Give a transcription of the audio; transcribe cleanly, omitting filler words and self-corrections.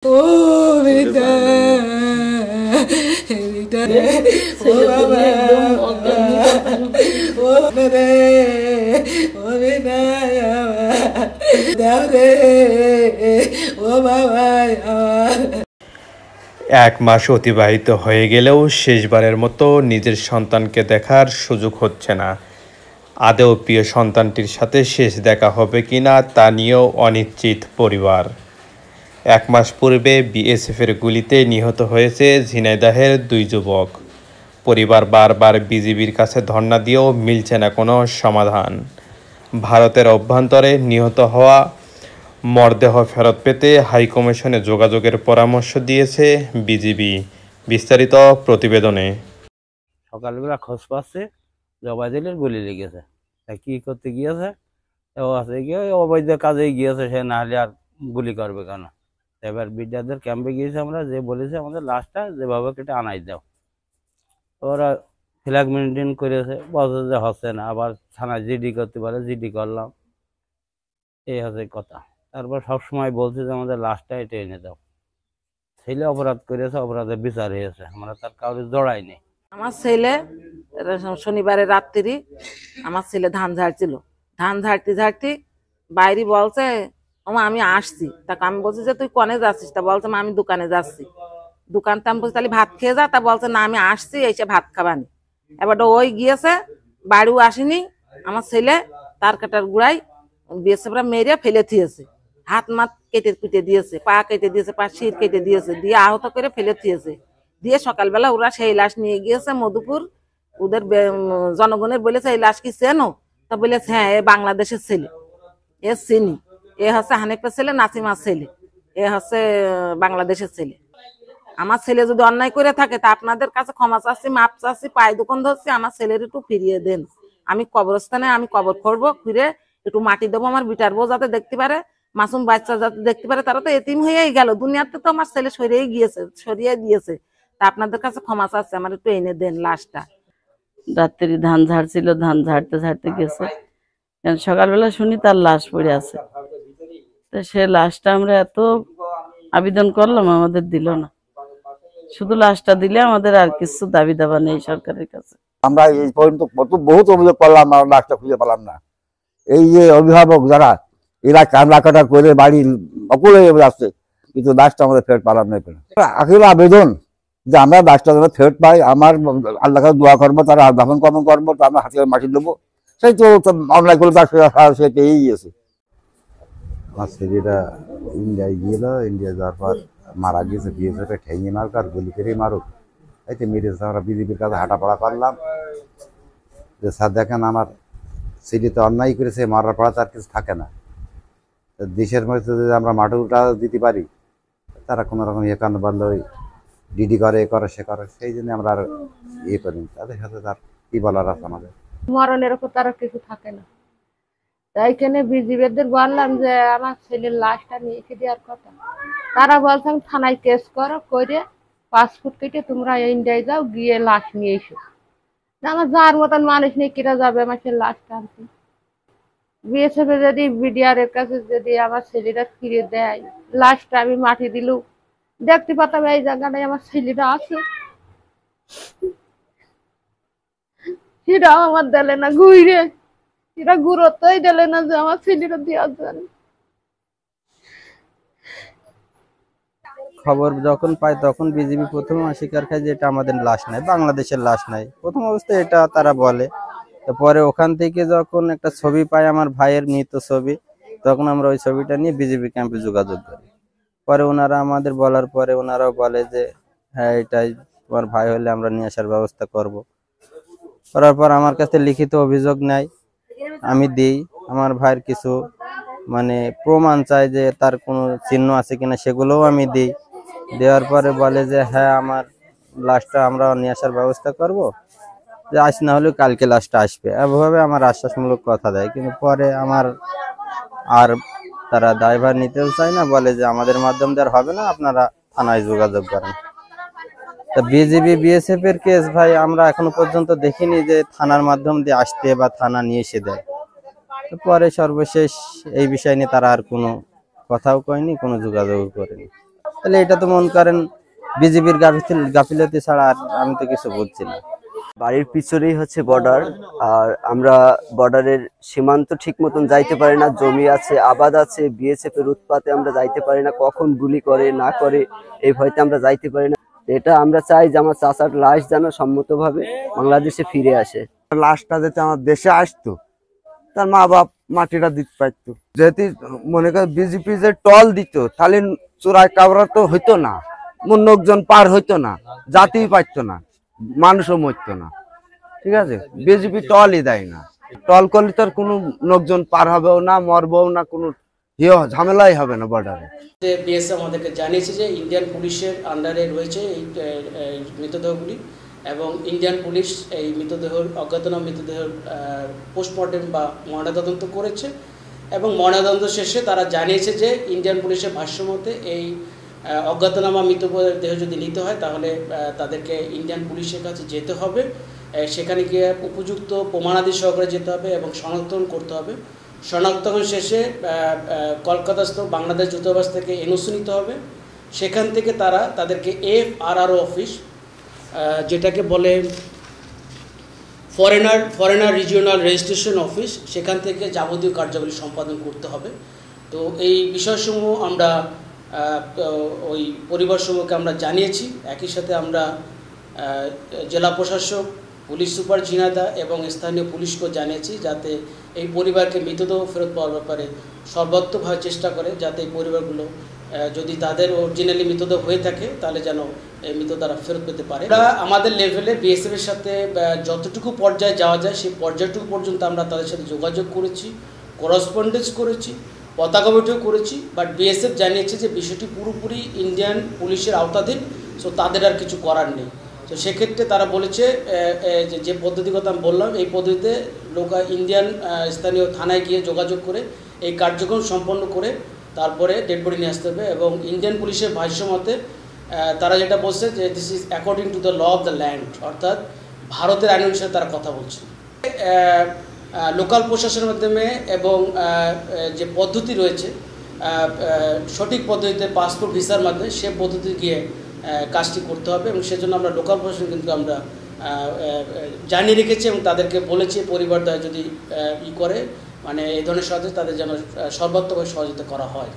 ও বেটা বেটা ও বাবা ও রে ও বেটা দাও রে ও বাবা। 1 মাস অতিবাহিত হয়ে গেলেও শেষবারের মতো নিজের সন্তানকে দেখার সুযোগ হচ্ছে না। আদৌ প্রিয় সন্তানটির সাথে শেষ দেখা হবে কিনা তা নিয়েও অনিশ্চিত পরিবার। 1 মাস পূর্বে বিএসএফের গুলিতে নিহত হয়েছে ঝিনাইদহের 2 যুবক। পরিবার বারবার বিজিবির কাছে ধর্ণা দিয়েও মিলছে না কোনো সমাধান। ভারতের অভ্যন্তরে নিহত হওয়া মরদেহ ফেরত পেতে হাইকমিশনে যোগাযোগের পরামর্শ দিয়েছে বিজিবি। বিস্তারিত প্রতিবেদনে। সকালবেলা খোঁজ পাচ্ছে জবাইদুলের গুলি লেগেছে, তা কি করতে গিয়েছে ও আছে গিয়ে অবৈধ কাজে গিয়েছে, সে না হলে আর গুলি করবে কেন। এবার বিদ্যাদের ক্যাম্পে গিয়েছে আমরা, যে বলেছে আমাদের লাশটা যেভাবে কেটে আনাই দাও, ওরা ফ্ল্যাগ মেনটেন করেছে, বলছে যে হচ্ছে না, আবার থানায় জিডি করতে পারে, জিডি করলাম, এই হচ্ছে কথা। তারপর সবসময় বলছে যে আমাদের লাশটা এটা এনে দাও। ছেলে অপরাধ করেছে, অপরাধের বিচার হয়েছে, আমরা তার কাউকে জড়াইনি। আমার ছেলে শনিবারের রাত্রি আমার ছেলে ধান ঝাড়ছিল, ধান ঝাড়তে ঝাড়তে বাইরে বলছে ওমা আমি আসছি। তাকে আমি বলছি যে তুই কনে যাচ্ছিস, তা বলছে মা আমি দোকানে যাচ্ছি। দোকানতে আমি বলছি তাহলে ভাত খেয়ে যা, তা বলছে না আমি আসছি এসে ভাত খাবানি। এবার ওই গিয়েছে, বাড়িও আসেনি। আমার ছেলে তার কাটার গুড়াই বিএসএফরা মেরে ফেলে থিয়েছে, হাত মাত কেটে কুটে দিয়েছে, পা কেটে দিয়েছে, পা শির কেটে দিয়েছে, দিয়ে আহত করে ফেলে থিয়েছে। দিয়ে সকালবেলা ওরা সেই লাশ নিয়ে গিয়েছে মধুপুর, ওদের জনগণের বলেছে এই লাশ কি চেনো, তা বলেছে হ্যাঁ এ বাংলাদেশের ছেলে, এ চিনি, এ হচ্ছে হানিফের ছেলে, নাসিমার ছেলে, এ হচ্ছে বাংলাদেশের ছেলে। আমার ছেলে যদি অন্যায় করে থাকে তা আপনাদের কাছে ক্ষমা চাচ্ছি, মাপ চাচ্ছি, পায়ে দোকান ধরছি, আমার ছেলের একটু ফিরিয়ে দেন। আমি কবরস্থানে আমি কবর করবো, ফিরে একটু মাটি দেবো, আমার বিটার বউ যাতে দেখতে পারে, মাসুম বাচ্চা যাতে দেখতে পারে। তারা তো এতিম হয়েই গেল, দুনিয়াতে তো আমার ছেলে সরিয়ে গিয়েছে, সরিয়ে দিয়েছে। তা আপনাদের কাছে ক্ষমা চাচ্ছে, আমার একটু এনে দেন লাশটা। রাত্রি ধান ঝাড়ছিল, ধান ঝাড়তে ঝাড়তে গেছে, সকালবেলা শুনি তার লাশ পড়ে আছে। তো সে লাশটা আমরা এত আবেদন করলাম, আমাদের দিল না, শুধু লাশটা দিলে আমাদের আর কিছু দাবি দাবা নেই সরকারের কাছে। আমরা এই পর্যন্ত বহুত অভিযোগ করলাম, লাশটা খুঁজে পেলাম না। এই যে অভিভাবক যারা, এরা কান্না কাটা করে বাড়ির অকুল হয়ে আসছে, কিন্তু লাশটা আমাদের ফেরত পেলাম না। আখির আবেদন যে আমরা লাশটা যেন ফেরত পাই, আমার আল্লাহ কাছে দোয়া করবো, তারা দাফন কর্ম করবো, তো আমরা হাতে মাটি দেবো, সেই তো অনলাইন করে তার সে পেয়েই গিয়েছে। আমার ছেলেটা ইন্ডিয়ায় গিয়েছিল, ইন্ডিয়া যাওয়ার পর মারা গিয়েছে, বিএসএফে ঠেঙে মারুক আর গুলি করে মারুক, এতে মেরেছে। আমরা বিজেপির কাছে হাঁটাপড়া করলাম যে স্যার দেখেন আমার ছেলে তো অন্যায় করেছে, মারার পড়া তার কিছু থাকে না, দেশের মধ্যে যদি আমরা মাঠুটা দিতে পারি, তারা কোনো রকম কান বান্ধব ডিডি করে, এ করে, সে করে, সেই জন্য আমরা আর ইয়ে করি। তাদের সাথে তার কি বলার আছে আমাদের, মরণের উপর তারা কিছু থাকে না। তাইখানে বিজিবিদের বললাম যে আমার ছেলের লাশটা নিয়ে দেওয়ার কথা, তারা বলছে থানায় কেস করো, করে পাসপোর্ট কেটে তোমরা ইন্ডিয়ায় যাও, গিয়ে লাশ নিয়ে এসো। আমার যার মতন মানুষ নেই, কেটে যাবে আমার সে লাশটা আনতে। বিএসএফ যদি বিডিআর এর কাছে যদি আমার ছেলেটা ফিরে দেয়, লাশটা আমি মাটি দিলু দেখতে পাতাম এই জায়গাটায় আমার ছেলেটা আছে, সেটাও আমার দিলে না, ঘুরে এরা গুরুত্বই দিলে না যে আমার ছেলেটা দেওয়ার জন্য। খবর যখন পাই তখন বিজিবি প্রথমে অস্বীকার খায় যে এটা আমাদের লাশ নাই, বাংলাদেশের লাশ নাই, প্রথম অবস্থায় এটা তারা বলে। পরে ওখান থেকে যখন একটা ছবি পাই, আমার ভাইয়ের মৃত ছবি, তখন আমরা ওই ছবিটা নিয়ে বিজেপি ক্যাম্পে যোগাযোগ করি। পরে ওনারা আমাদের বলার পরে ওনারাও বলে যে হ্যাঁ এটাই তোমার ভাই হলে আমরা নিয়ে আসার ব্যবস্থা করব। করার পর আমার কাছে লিখিত অভিযোগ নেয়, আমি দিই। আমার ভাইয়ের কিছু মানে প্রমাণ চাই যে তার কোনো চিহ্ন আছে কিনা, সেগুলোও আমি দিই। দেওয়ার পরে বলে যে হ্যাঁ আমার লাশটা আমরা নিয়ে আসার ব্যবস্থা করব, যে আজ না হলেও কালকে লাশটা আসবে, এভাবে আমার আশ্বাসমূলক কথা দেয়। কিন্তু পরে আমার আর তারা দায়ভার নিতেও চায় না, বলে যে আমাদের মাধ্যম দিয়ে হবে না, আপনারা থানায় যোগাযোগ করেন। তা বিজিবি বিএসএফ এর কেস ভাই আমরা এখনো পর্যন্ত দেখিনি যে থানার মাধ্যম দিয়ে আসতে বা থানা নিয়ে এসে দেয়। তো পরে সর্বশেষ এই বিষয় নিয়ে তারা আর কোনো কথাও কয়নি, কোনো যোগাযোগ করেনি। তাহলে এটা তো মনে করেন বিজেপির গাফিলতি ছাড়া আর আমি তো কিছু বুঝছি না। বাড়ির পিছনেই হচ্ছে বর্ডার, আর আমরা বর্ডারের সীমান্ত ঠিক মতন যাইতে পারি না, জমি আছে, আবাদ আছে, বিএসএফ এর উৎপাতে আমরা যাইতে পারি না, কখন গুলি করে না করে এই ভয়তে আমরা যাইতে পারি না। এটা আমরা চাই যে আমার চাচার লাশ যেন সম্মতভাবে বাংলাদেশে ফিরে আসে। লাশটা যাতে আমার দেশে আসতো, তার মা বাপ মাটিটা দিতে পারতো। যেহেতু মনে করেন বিজেপি যে টল দিত, তাহলে চোরাই কাবরা তো হইতো না, লোকজন পার হইতো না, জাতিই পারতো না, মানুষও মরতো না। ঠিক আছে, বিজেপি টলই দেয় না। টল করলে তো কোনো লোকজন পার হবেও না, মরবেও না, কোনো ঝামেলাই হবে না বর্ডারে। বিএসএফ আমাদেরকে জানিয়েছে যে ইন্ডিয়ান পুলিশের আন্ডারে রয়েছে এই মৃতদেহগুলি, এবং ইন্ডিয়ান পুলিশ এই অজ্ঞাতনামা মৃতদেহের পোস্টমর্টেম বা ময়নাতদন্ত করেছে, এবং ময়নাতদন্ত শেষে তারা জানিয়েছে যে ইন্ডিয়ান পুলিশের ভাষ্যমতে এই অজ্ঞাতনামা মৃতদেহ যদি নিতে হয় তাহলে তাদেরকে ইন্ডিয়ান পুলিশের কাছে যেতে হবে, সেখানে গিয়ে উপযুক্ত প্রমাণাদি সহকারে যেতে হবে এবং শনাক্তকরণ করতে হবে। শনাক্তকরণ শেষে কলকাতাস্থ বাংলাদেশ দূতাবাস থেকে এনওসি নিতে হবে, সেখান থেকে তারা তাদেরকে FRRO অফিস, যেটাকে বলে ফরেনার রিজিওনাল রেজিস্ট্রেশন অফিস, সেখান থেকে যাবতীয় কার্যাবলী সম্পাদন করতে হবে। তো এই বিষয়সমূহ আমরা ওই পরিবারসমূহকে আমরা জানিয়েছি। একই সাথে আমরা জেলা প্রশাসক, পুলিশ সুপার ঝিনাইদহ এবং স্থানীয় পুলিশকেও জানিয়েছি যাতে এই পরিবারকে মৃতদেহ ফেরত পাওয়ার ব্যাপারে সর্বাত্মকভাবে চেষ্টা করে, যাতে এই পরিবারগুলো যদি তাদের অরিজিনালি মৃতদেহ হয়ে থাকে তাহলে যেন এই মৃতদেহ তারা ফেরত পেতে পারে। আমরা আমাদের লেভেলে বিএসএফ এর সাথে যতটুকু পর্যায়ে যাওয়া যায় সেই পর্যায়টুকু পর্যন্ত আমরা তাদের সাথে যোগাযোগ করেছি, করেসপন্ডেন্স করেছি, পতাকা বৈঠক করেছি, বাট বিএসএফ জানিয়েছে যে বিষয়টি পুরোপুরি ইন্ডিয়ান পুলিশের আওতাধীন, সো তাদের আর কিছু করার নেই। তো সেক্ষেত্রে তারা বলেছে যে পদ্ধতির কথা আমি বললাম, এই পদ্ধতিতে ইন্ডিয়ান স্থানীয় থানায় গিয়ে যোগাযোগ করে এই কার্যক্রম সম্পন্ন করে তারপরে ডেড বডি নিয়ে আসতে হবে। এবং ইন্ডিয়ান পুলিশের ভাষ্য মতে তারা যেটা বলছে যে this is according to the law of the land, অর্থাৎ ভারতের আইন অনুসারে তারা কথা বলছে। লোকাল প্রশাসনের মাধ্যমে এবং যে পদ্ধতি রয়েছে সঠিক পদ্ধতিতে পাসপোর্ট ভিসার মাধ্যমে সে পদ্ধতি গিয়ে কাজটি করতে হবে, এবং সেজন্য আমরা লোকাল প্রশাসন কিন্তু আমরা জানিয়ে রেখেছি এবং তাদেরকে বলেছি পরিবার দ্বারা যদি করে মানে এই ধরনের সহযোগিতা তাদের যেন সর্বাত্মক সহযোগিতা করা হয়।